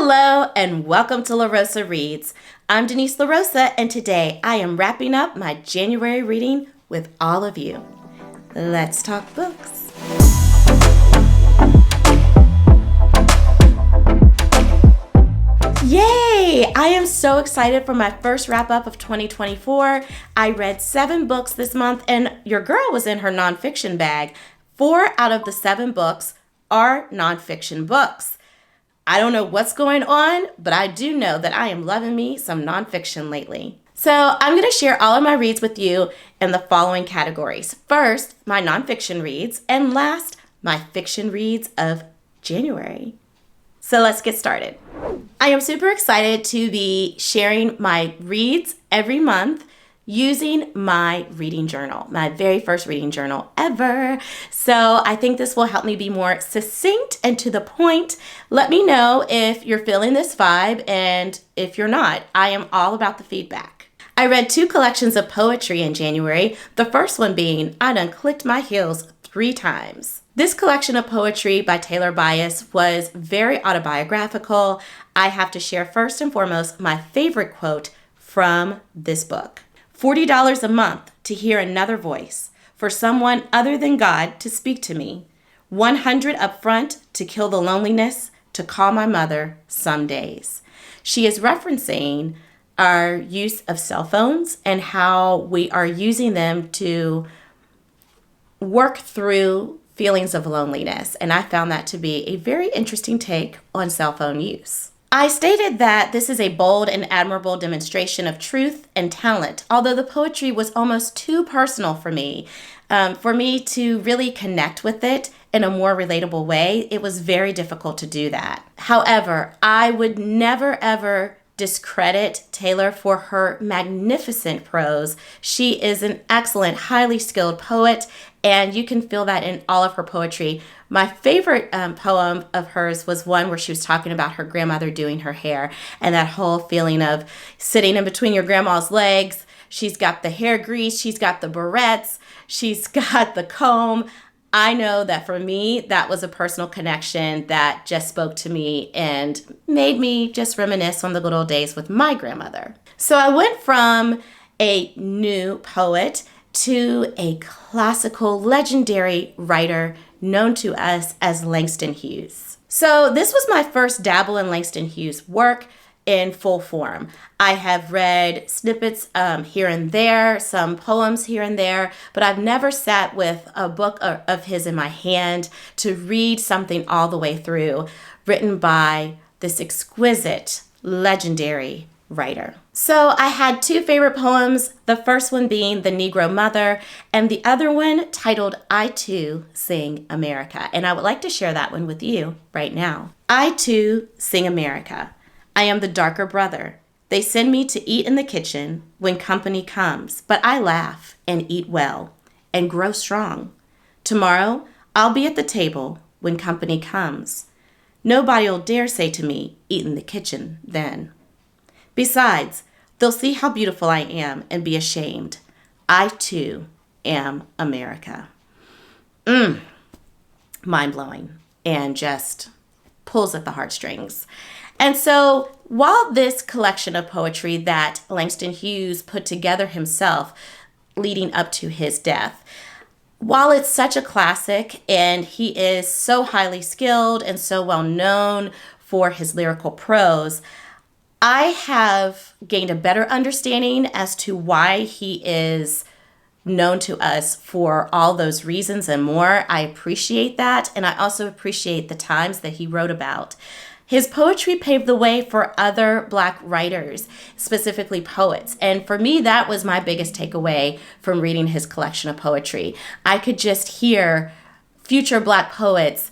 Hello and welcome to La Rosa Reads. I'm Denise La Rosa, and today I am wrapping up my January reading with all of you. Let's talk books. Yay! I am so excited for my first wrap up of 2024. I read 7 books this month, and your girl was in her nonfiction bag. 4 out of the 7 books are nonfiction books. I don't know what's going on, but I do know that I am loving me some nonfiction lately. So I'm going to share all of my reads with you in the following categories. First, my nonfiction reads, and last, my fiction reads of January. So let's get started. I am super excited to be sharing my reads every month using my reading journal, my very first reading journal ever. So I think this will help me be more succinct and to the point. Let me know if you're feeling this vibe, and if you're not, I am all about the feedback. I read 2 collections of poetry in January, the first one being I Done Clicked My Heels 3 Times. This collection of poetry by Taylor Bias was very autobiographical. I have to share first and foremost my favorite quote from this book. $40 a month to hear another voice, for someone other than God to speak to me. $100 up front to kill the loneliness, to call my mother some days. She is referencing our use of cell phones and how we are using them to work through feelings of loneliness. And I found that to be a very interesting take on cell phone use. I stated that this is a bold and admirable demonstration of truth and talent, although the poetry was almost too personal for me to really connect with it in a more relatable way. It was very difficult to do that. However, I would never ever discredit Taylor for her magnificent prose. She is an excellent, highly skilled poet, and you can feel that in all of her poetry. My favorite poem of hers was one where she was talking about her grandmother doing her hair, and that whole feeling of sitting in between your grandma's legs. She's got the hair grease, she's got the barrettes, she's got the comb. I know that for me, that was a personal connection that just spoke to me and made me just reminisce on the good old days with my grandmother. So I went from a new poet to a classical legendary writer known to us as Langston Hughes. So this was my first dabble in Langston Hughes' work in full form. I have read snippets here and there, some poems here and there, but I've never sat with a book of his in my hand to read something all the way through, written by this exquisite, legendary writer. So I had 2 favorite poems, the first one being The Negro Mother, and the other one titled I Too Sing America. And I would like to share that one with you right now. I too sing America. I am the darker brother. They send me to eat in the kitchen when company comes, but I laugh and eat well and grow strong. Tomorrow, I'll be at the table when company comes. Nobody'll dare say to me, eat in the kitchen then. Besides, they'll see how beautiful I am and be ashamed. I too am America. Mind-blowing, and just pulls at the heartstrings. And so while this collection of poetry that Langston Hughes put together himself leading up to his death, while it's such a classic and he is so highly skilled and so well known for his lyrical prose, I have gained a better understanding as to why he is known to us for all those reasons and more. I appreciate that, and I also appreciate the times that he wrote about. His poetry paved the way for other Black writers, specifically poets. And for me, that was my biggest takeaway from reading his collection of poetry. I could just hear future Black poets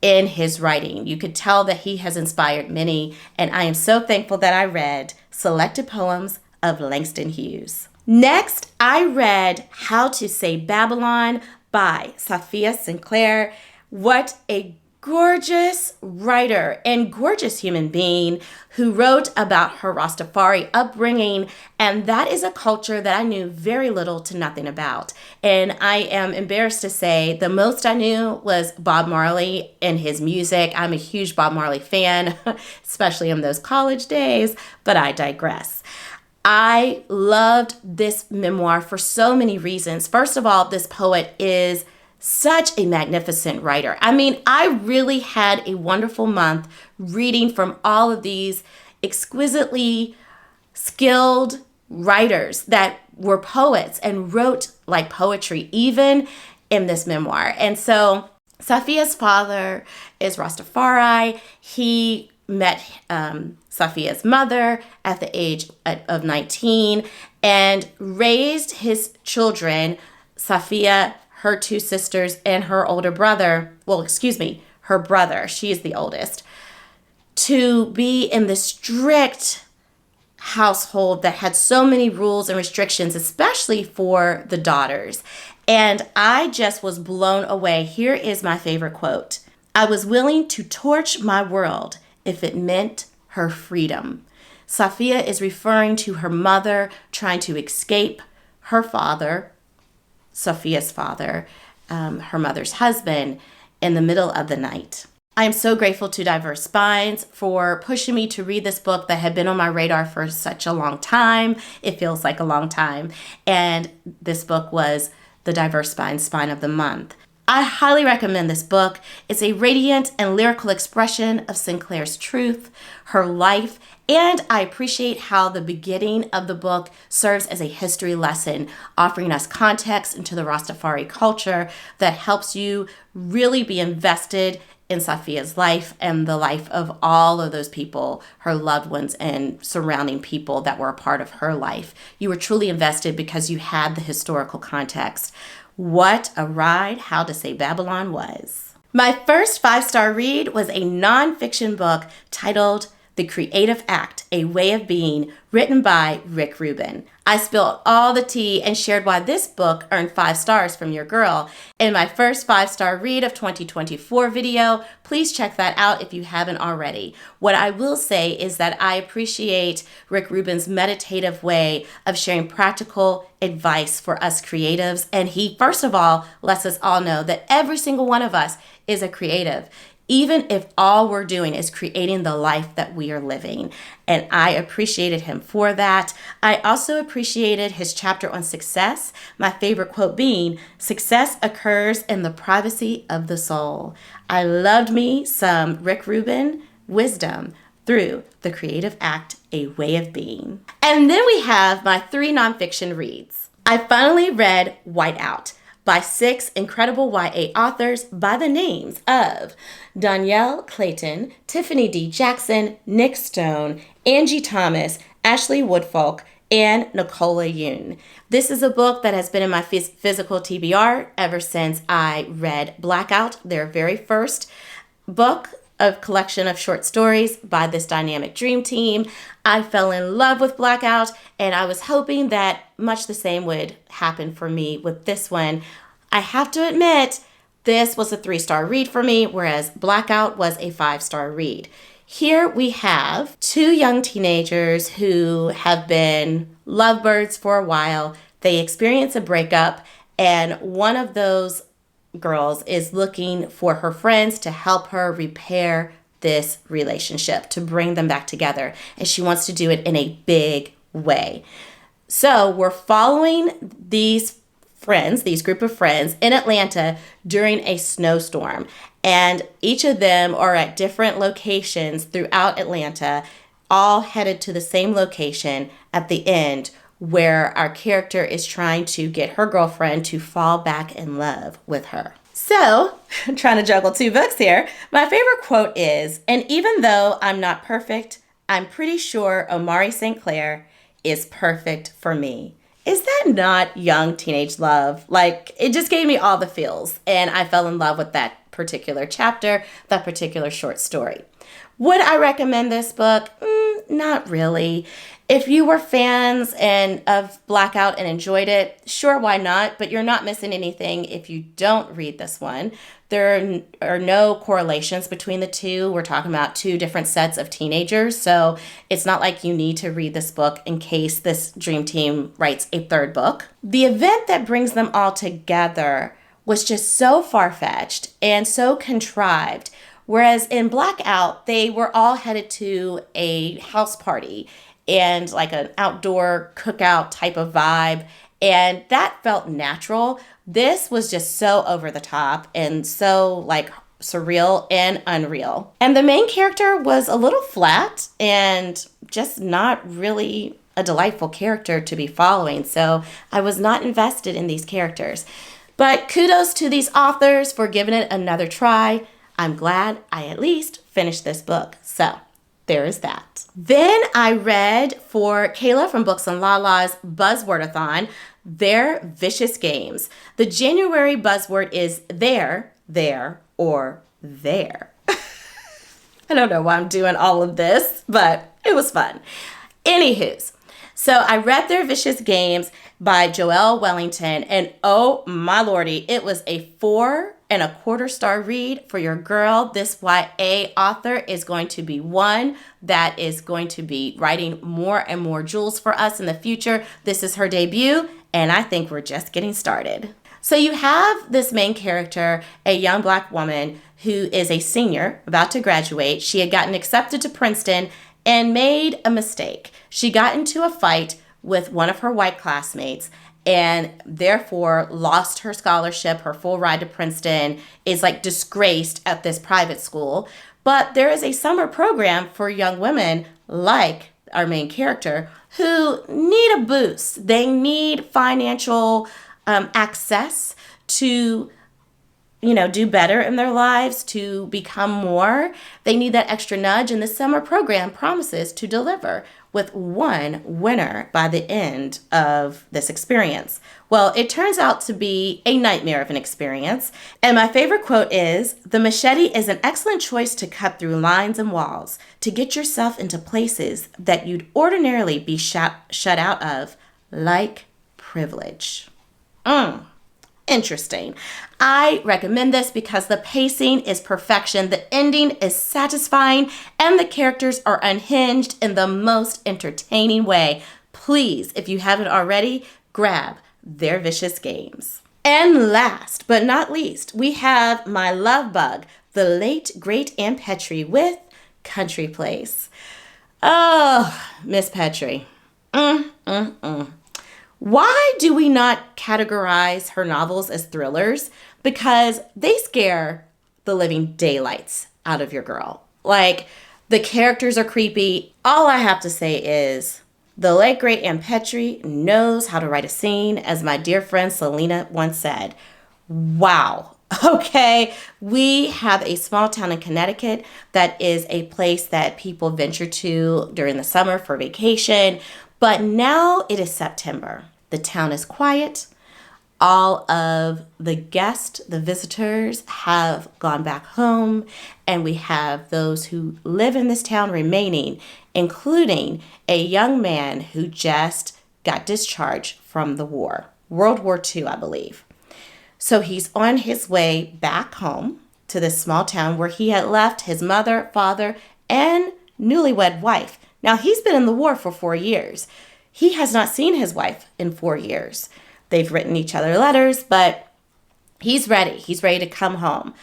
in his writing. You could tell that he has inspired many, and I am so thankful that I read selected poems of Langston Hughes. Next, I read How to Say Babylon by Safia Sinclair. What a gorgeous writer and gorgeous human being who wrote about her Rastafari upbringing, and that is a culture that I knew very little to nothing about. And I am embarrassed to say the most I knew was Bob Marley and his music. I'm a huge Bob Marley fan, especially in those college days, but I digress. I loved this memoir for so many reasons. First of all, this poet is such a magnificent writer. I mean, I really had a wonderful month reading from all of these exquisitely skilled writers that were poets and wrote like poetry, even in this memoir. And so Safiya's father is Rastafari. He met Safiya's mother at the age of 19 and raised his children, Safiya, her two sisters, and her older brother, her brother, she is the oldest, to be in this strict household that had so many rules and restrictions, especially for the daughters. And I just was blown away. Here is my favorite quote. "I was willing to torch my world if it meant her freedom." Safiya is referring to her mother trying to escape her father, Safiya's father, her mother's husband, in the middle of the night. I am so grateful to Diverse Spines for pushing me to read this book that had been on my radar for such a long time. It feels like a long time. And this book was the Diverse Spines Spine of the Month. I highly recommend this book. It's a radiant and lyrical expression of Sinclair's truth, her life, and I appreciate how the beginning of the book serves as a history lesson, offering us context into the Rastafari culture that helps you really be invested in Safiya's life and the life of all of those people, her loved ones and surrounding people that were a part of her life. You were truly invested because you had the historical context. What a ride How to Say Babylon was. My first 5-star read was a nonfiction book titled The Creative Act, A Way of Being, written by Rick Rubin. I spilled all the tea and shared why this book earned 5 stars from your girl in my first 5-star read of 2024 video. Please check that out if you haven't already. What I will say is that I appreciate Rick Rubin's meditative way of sharing practical advice for us creatives. And he, first of all, lets us all know that every single one of us is a creative, even if all we're doing is creating the life that we are living. And I appreciated him for that. I also appreciated his chapter on success, my favorite quote being, "Success occurs in the privacy of the soul." I loved me some Rick Rubin wisdom through The Creative Act, A Way of Being. And then we have my 3 nonfiction reads. I finally read Whiteout by 6 incredible YA authors by the names of Danielle Clayton, Tiffany D. Jackson, Nick Stone, Angie Thomas, Ashley Woodfolk, and Nicola Yoon. This is a book that has been in my physical TBR ever since I read Blackout, their very first book, a collection of short stories by this dynamic dream team. I fell in love with Blackout, and I was hoping that much the same would happen for me with this one. I have to admit, this was a 3-star read for me, whereas Blackout was a 5-star read. Here we have 2 young teenagers who have been lovebirds for a while. They experience a breakup, and one of those girls is looking for her friends to help her repair this relationship, to bring them back together. And she wants to do it in a big way. So we're following these group of friends in Atlanta during a snowstorm. And each of them are at different locations throughout Atlanta, all headed to the same location at the end, where our character is trying to get her girlfriend to fall back in love with her. So, I'm trying to juggle 2 books here. My favorite quote is, "And even though I'm not perfect, I'm pretty sure Omari St. Clair is perfect for me." Is that not young teenage love? Like, it just gave me all the feels, and I fell in love with that particular chapter, that particular short story. Would I recommend this book? Not really. If you were fans of Blackout and enjoyed it, sure, why not? But you're not missing anything if you don't read this one. There are no correlations between the two. We're talking about two different sets of teenagers, so it's not like you need to read this book in case this dream team writes a third book. The event that brings them all together was just so far-fetched and so contrived. Whereas in Blackout, they were all headed to a house party and like an outdoor cookout type of vibe. And that felt natural. This was just so over the top and so like surreal and unreal. And the main character was a little flat and just not really a delightful character to be following. So I was not invested in these characters. But kudos to these authors for giving it another try. I'm glad I at least finished this book. So there is that. Then I read for Kayla from Books and Lala's Buzzwordathon, their Vicious Games. The January buzzword is there, or there. I don't know why I'm doing all of this, but it was fun. Anywho's, so I read their Vicious Games by Joelle Wellington, and oh my lordy, it was a 4.25-star read for your girl. This YA author is going to be one that is going to be writing more and more jewels for us in the future. This is her debut, and I think we're just getting started. So you have this main character, a young Black woman who is a senior about to graduate. She had gotten accepted to Princeton and made a mistake. She got into a fight with one of her white classmates and therefore lost her scholarship, her full ride to Princeton, is like disgraced at this private school. But there is a summer program for young women like our main character who need a boost. They need financial access to do better in their lives, to become more. They need that extra nudge, and the summer program promises to deliver with one winner by the end of this experience. Well, it turns out to be a nightmare of an experience, and my favorite quote is, "The machete is an excellent choice to cut through lines and walls, to get yourself into places that you'd ordinarily be shut out of, like privilege." Interesting. I recommend this because the pacing is perfection, the ending is satisfying, and the characters are unhinged in the most entertaining way. Please, if you haven't already, grab their Vicious Games. And last but not least, we have my love bug, the late great Ann Petrie with Country Place. Oh, Miss Petrie. Why do we not categorize her novels as thrillers? Because they scare the living daylights out of your girl. Like, the characters are creepy. All I have to say is, the late great Ann Petrie knows how to write a scene, as my dear friend Selena once said. Wow. Okay, we have a small town in Connecticut that is a place that people venture to during the summer for vacation. But now it is September. The town is quiet. All of the guests, the visitors, have gone back home. And we have those who live in this town remaining, including a young man who just got discharged from the war. World War II, I believe. So he's on his way back home to this small town where he had left his mother, father, and newlywed wife. Now, he's been in the war for 4 years. He has not seen his wife in 4 years. They've written each other letters, but he's ready. He's ready to come home.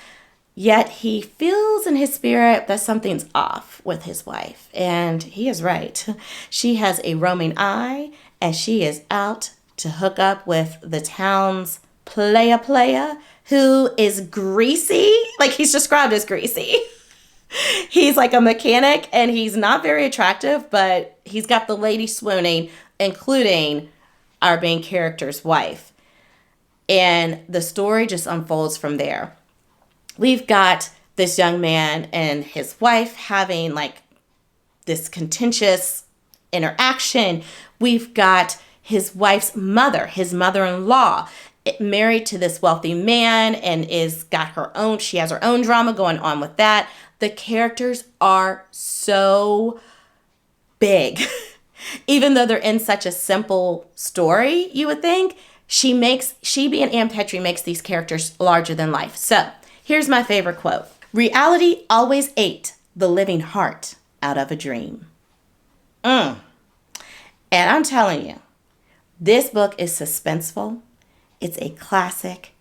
Yet he feels in his spirit that something's off with his wife. And he is right. She has a roaming eye, and she is out to hook up with the town's playa, who is greasy. Like, he's described as greasy. He's like a mechanic, and he's not very attractive, but he's got the lady swooning, including our main character's wife. And the story just unfolds from there. We've got this young man and his wife having like this contentious interaction. We've got his wife's mother, his mother-in-law, married to this wealthy man and she has her own drama going on with that. The characters are so big. Even though they're in such a simple story, you would think, she being Ann Petrie makes these characters larger than life. So here's my favorite quote. Reality always ate the living heart out of a dream. And I'm telling you, this book is suspenseful. It's a classic.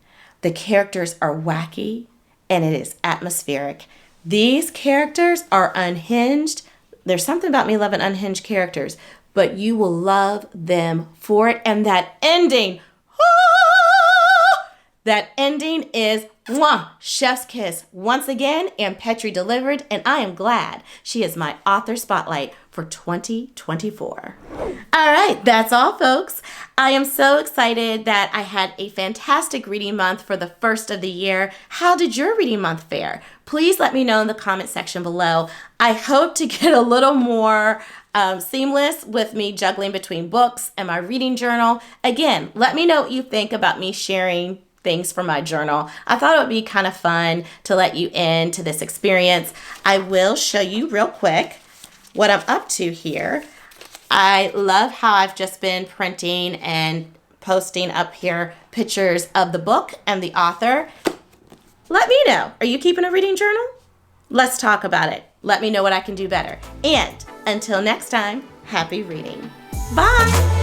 The characters are wacky and it is atmospheric. These characters are unhinged. There's something about me loving unhinged characters, but you will love them for it. And that ending, that ending is mwah, chef's kiss. Once again, Ann Petrie delivered, and I am glad she is my author spotlight for 2024. All right, that's all, folks. I am so excited that I had a fantastic reading month for the first of the year. How did your reading month fare? Please let me know in the comment section below. I hope to get a little more seamless with me juggling between books and my reading journal. Again, let me know what you think about me sharing things from my journal. I thought it would be kind of fun to let you into this experience. I will show you real quick what I'm up to here. I love how I've just been printing and posting up here pictures of the book and the author. Let me know. Are you keeping a reading journal? Let's talk about it. Let me know what I can do better. And until next time, happy reading. Bye.